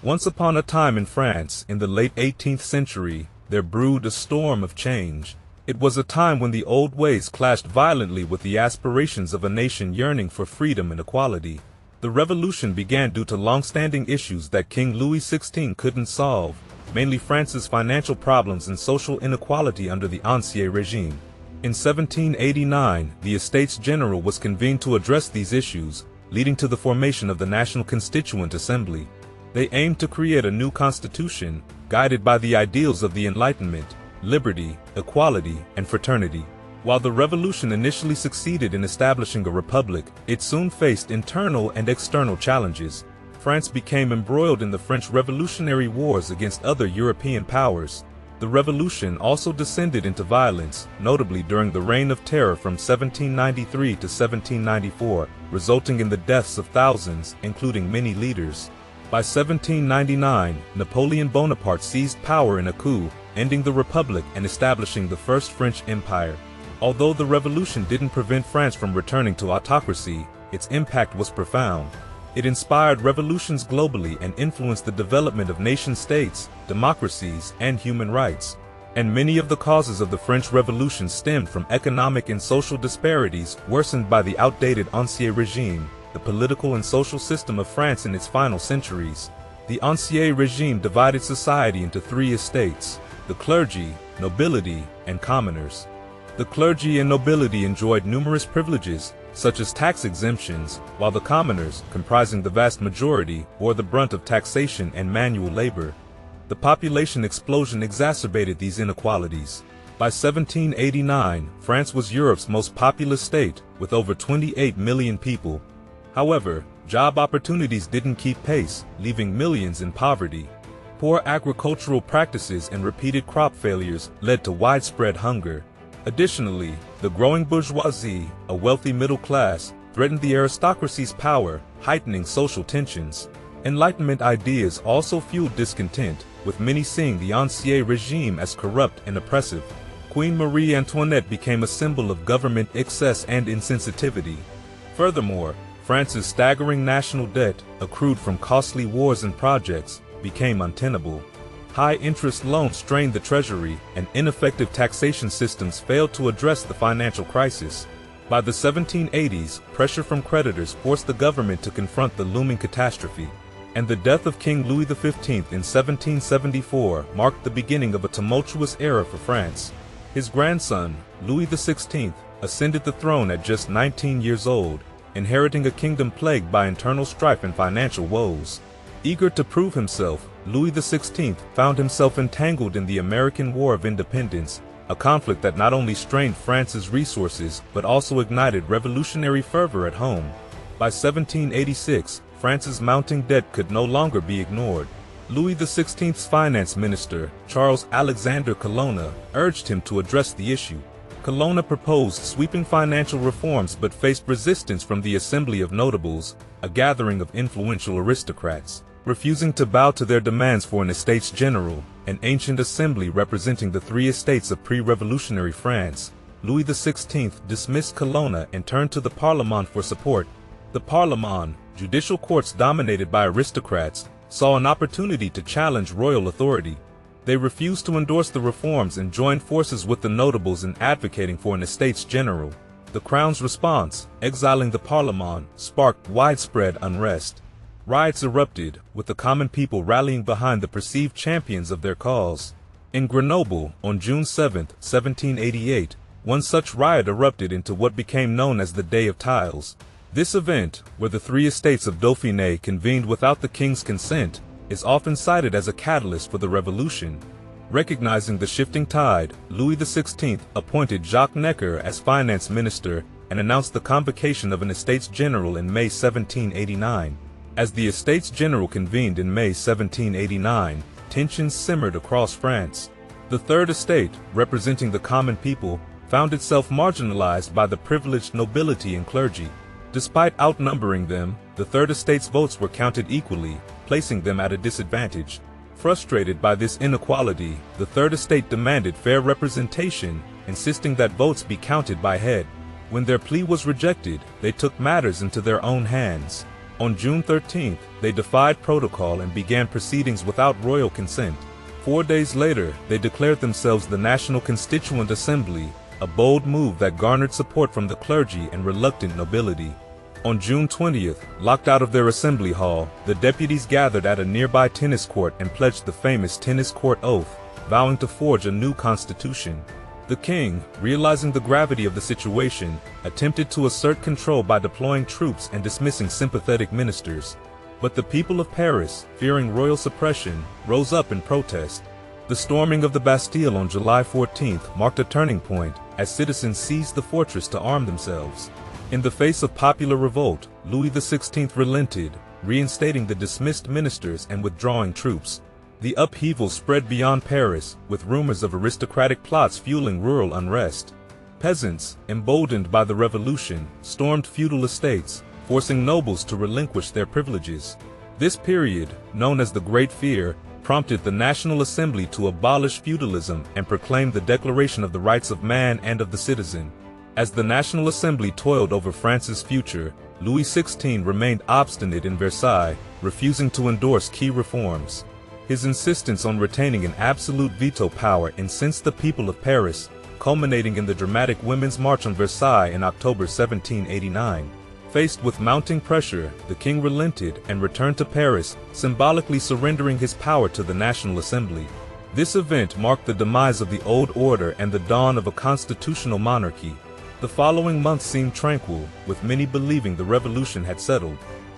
Once upon a time in France, in the late 18th century, there brewed a storm of change. It was a time when the old ways clashed violently with the aspirations of a nation yearning for freedom and equality. The revolution began due to long-standing issues that King Louis XVI couldn't solve, mainly France's financial problems and social inequality under the Ancien regime. In 1789, the Estates General was convened to address these issues, leading to the formation of the National Constituent Assembly. They aimed to create a new constitution, guided by the ideals of the Enlightenment, liberty, equality, and fraternity. While the revolution initially succeeded in establishing a republic, it soon faced internal and external challenges. France became embroiled in the French Revolutionary Wars against other European powers. The revolution also descended into violence, notably during the Reign of Terror from 1793 to 1794, resulting in the deaths of thousands, including many leaders. By 1799, Napoleon Bonaparte seized power in a coup, ending the Republic and establishing the First French Empire. Although the revolution didn't prevent France from returning to autocracy, its impact was profound. It inspired revolutions globally and influenced the development of nation-states, democracies, and human rights. And many of the causes of the French Revolution stemmed from economic and social disparities worsened by the outdated Ancien regime, the political and social system of France in its final centuries. The Ancien regime divided society into three estates: the clergy, nobility, and commoners. The clergy and nobility enjoyed numerous privileges, such as tax exemptions, while the commoners, comprising the vast majority, bore the brunt of taxation and manual labor. The population explosion exacerbated these inequalities. By 1789, France was Europe's most populous state, with over 28 million people. However, job opportunities didn't keep pace, leaving millions in poverty. Poor agricultural practices and repeated crop failures led to widespread hunger. Additionally, the growing bourgeoisie, a wealthy middle class, threatened the aristocracy's power, heightening social tensions. Enlightenment ideas also fueled discontent, with many seeing the Ancien regime as corrupt and oppressive. Queen Marie Antoinette became a symbol of government excess and insensitivity. Furthermore, France's staggering national debt, accrued from costly wars and projects, became untenable. High-interest loans strained the treasury, and ineffective taxation systems failed to address the financial crisis. By the 1780s, pressure from creditors forced the government to confront the looming catastrophe, and the death of King Louis XV in 1774 marked the beginning of a tumultuous era for France. His grandson, Louis XVI, ascended the throne at just 19 years old, inheriting a kingdom plagued by internal strife and financial woes. Eager to prove himself, Louis XVI found himself entangled in the American War of Independence, a conflict that not only strained France's resources but also ignited revolutionary fervor at home. By 1786, France's mounting debt could no longer be ignored. Louis XVI's finance minister, Charles Alexander Colonna, urged him to address the issue. Colonna proposed sweeping financial reforms but faced resistance from the Assembly of Notables, a gathering of influential aristocrats. Refusing to bow to their demands for an Estates General, an ancient assembly representing the three estates of pre-revolutionary France, Louis XVI dismissed Colonna and turned to the Parlement for support. The Parlement, judicial courts dominated by aristocrats, saw an opportunity to challenge royal authority. They refused to endorse the reforms and joined forces with the notables in advocating for an Estates General. The Crown's response, exiling the Parlement, sparked widespread unrest. Riots erupted, with the common people rallying behind the perceived champions of their cause. In Grenoble, on June 7, 1788, one such riot erupted into what became known as the Day of Tiles. This event, where the three estates of Dauphiné convened without the king's consent, is often cited as a catalyst for the revolution. Recognizing the shifting tide, Louis XVI appointed Jacques Necker as finance minister and announced the convocation of an Estates General in May 1789. As the Estates General convened in May 1789, tensions simmered across France. The Third Estate, representing the common people, found itself marginalized by the privileged nobility and clergy. Despite outnumbering them, the Third Estate's votes were counted equally, placing them at a disadvantage. Frustrated by this inequality, the Third Estate demanded fair representation, insisting that votes be counted by head. When their plea was rejected, they took matters into their own hands. On June 13th, they defied protocol and began proceedings without royal consent. 4 days later, they declared themselves the National Constituent Assembly, a bold move that garnered support from the clergy and reluctant nobility. On June 20th, locked out of their assembly hall, the deputies gathered at a nearby tennis court and pledged the famous tennis court oath, vowing to forge a new constitution. The king, realizing the gravity of the situation, attempted to assert control by deploying troops and dismissing sympathetic ministers. But the people of Paris, fearing royal suppression, rose up in protest. The storming of the Bastille on July 14th marked a turning point, as citizens seized the fortress to arm themselves. In the face of popular revolt, Louis XVI relented, reinstating the dismissed ministers and withdrawing troops. The upheaval spread beyond Paris, with rumors of aristocratic plots fueling rural unrest. Peasants, emboldened by the revolution, stormed feudal estates, forcing nobles to relinquish their privileges. This period, known as the Great Fear, prompted the National Assembly to abolish feudalism and proclaim the Declaration of the Rights of Man and of the Citizen. As the National Assembly toiled over France's future, Louis XVI remained obstinate in Versailles, refusing to endorse key reforms. His insistence on retaining an absolute veto power incensed the people of Paris, culminating in the dramatic Women's March on Versailles in October 1789. Faced with mounting pressure, the king relented and returned to Paris, symbolically surrendering his power to the National Assembly. This event marked the demise of the old order and the dawn of a constitutional monarchy. The following months seemed tranquil, with many believing the revolution had settled.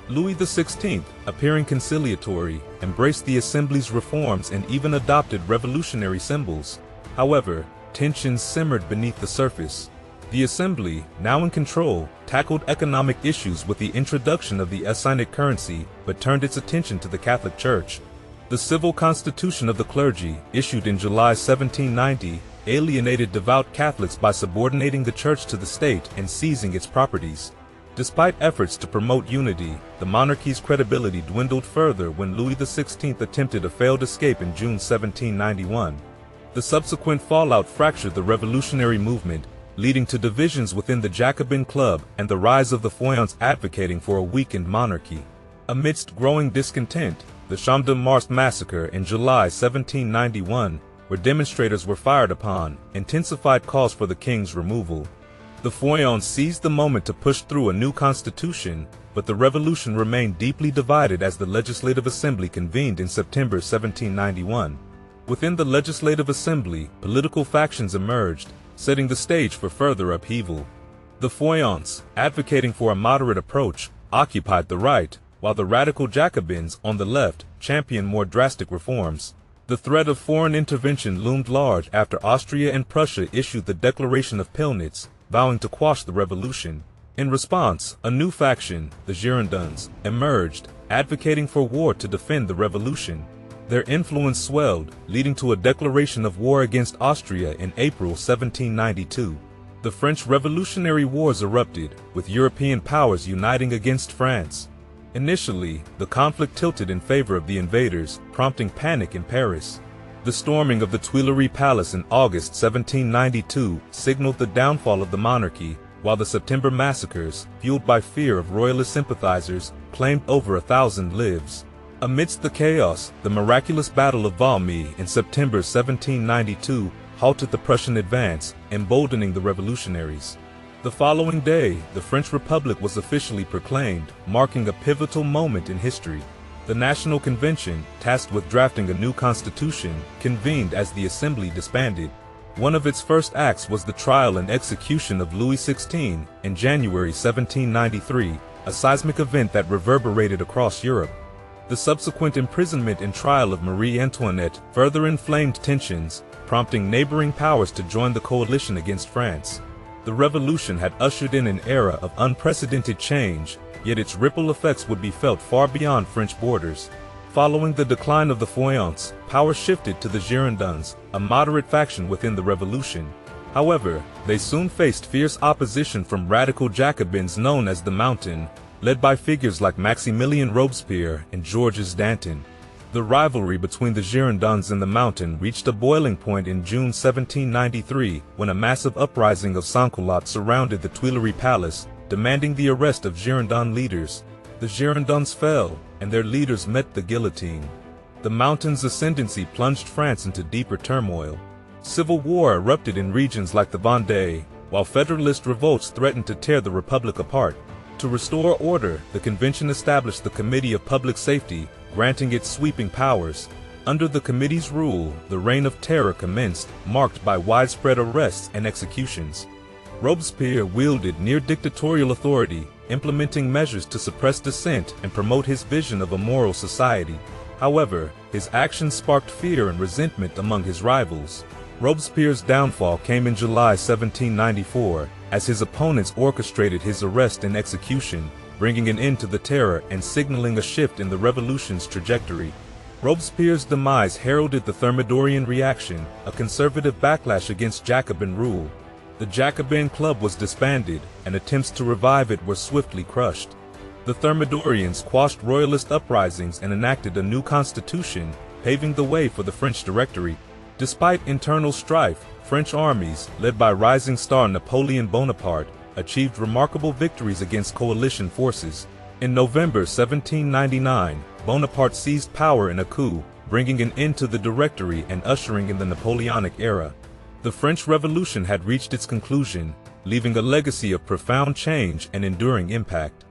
Louis XVI, appearing conciliatory, embraced the Assembly's reforms and even adopted revolutionary symbols. However, tensions simmered beneath the surface. The Assembly, now in control, tackled economic issues with the introduction of the assigned currency, but turned its attention to the Catholic Church. The Civil Constitution of the Clergy, issued in July 1790, alienated devout Catholics by subordinating the Church to the state and seizing its properties. Despite efforts to promote unity, the monarchy's credibility dwindled further when Louis XVI attempted a failed escape in June 1791. The subsequent fallout fractured the revolutionary movement, leading to divisions within the Jacobin Club and the rise of the Feuillants advocating for a weakened monarchy. Amidst growing discontent, the Champ de Mars massacre in July 1791, where demonstrators were fired upon, intensified calls for the king's removal. The Feuillants seized the moment to push through a new constitution, but the revolution remained deeply divided as the Legislative Assembly convened in September 1791. Within the Legislative Assembly, political factions emerged, setting the stage for further upheaval. The Feuillants, advocating for a moderate approach, occupied the right, while the radical Jacobins on the left championed more drastic reforms. The threat of foreign intervention loomed large after Austria and Prussia issued the Declaration of Pillnitz, vowing to quash the revolution. In response, a new faction, the Girondins, emerged, advocating for war to defend the revolution. Their influence swelled, leading to a declaration of war against Austria in April 1792. The French Revolutionary Wars erupted, with European powers uniting against France. Initially, the conflict tilted in favor of the invaders, prompting panic in Paris. The storming of the Tuileries Palace in August 1792 signaled the downfall of the monarchy, while the September massacres, fueled by fear of royalist sympathizers, claimed over 1,000 lives. Amidst the chaos, the miraculous Battle of Valmy in September 1792 halted the Prussian advance, emboldening the revolutionaries. The following day, the French Republic was officially proclaimed, marking a pivotal moment in history. The National Convention, tasked with drafting a new constitution, convened as the Assembly disbanded. One of its first acts was the trial and execution of Louis XVI in January 1793, a seismic event that reverberated across Europe. The subsequent imprisonment and trial of Marie Antoinette further inflamed tensions, prompting neighboring powers to join the coalition against France. The revolution had ushered in an era of unprecedented change, yet its ripple effects would be felt far beyond French borders. Following the decline of the Feuillants, power shifted to the Girondins, a moderate faction within the revolution. However, they soon faced fierce opposition from radical Jacobins known as the Mountain, led by figures like Maximilien Robespierre and Georges Danton. The rivalry between the Girondins and the Mountain reached a boiling point in June 1793 when a massive uprising of sans-culottes surrounded the Tuileries Palace, demanding the arrest of Girondin leaders. The Girondins fell, and their leaders met the guillotine. The Mountains' ascendancy plunged France into deeper turmoil. Civil war erupted in regions like the Vendée, while Federalist revolts threatened to tear the Republic apart. To restore order, the convention established the Committee of Public Safety, granting it sweeping powers. Under the committee's rule, the Reign of Terror commenced, marked by widespread arrests and executions. Robespierre wielded near-dictatorial authority, implementing measures to suppress dissent and promote his vision of a moral society. However, his actions sparked fear and resentment among his rivals. Robespierre's downfall came in July 1794, as his opponents orchestrated his arrest and execution, bringing an end to the terror and signaling a shift in the revolution's trajectory. Robespierre's demise heralded the Thermidorian reaction, a conservative backlash against Jacobin rule. The Jacobin Club was disbanded, and attempts to revive it were swiftly crushed. The Thermidorians quashed royalist uprisings and enacted a new constitution, paving the way for the French Directory. Despite internal strife, French armies, led by rising star Napoleon Bonaparte, achieved remarkable victories against coalition forces. In November 1799, Bonaparte seized power in a coup, bringing an end to the Directory and ushering in the Napoleonic era. The French Revolution had reached its conclusion, leaving a legacy of profound change and enduring impact.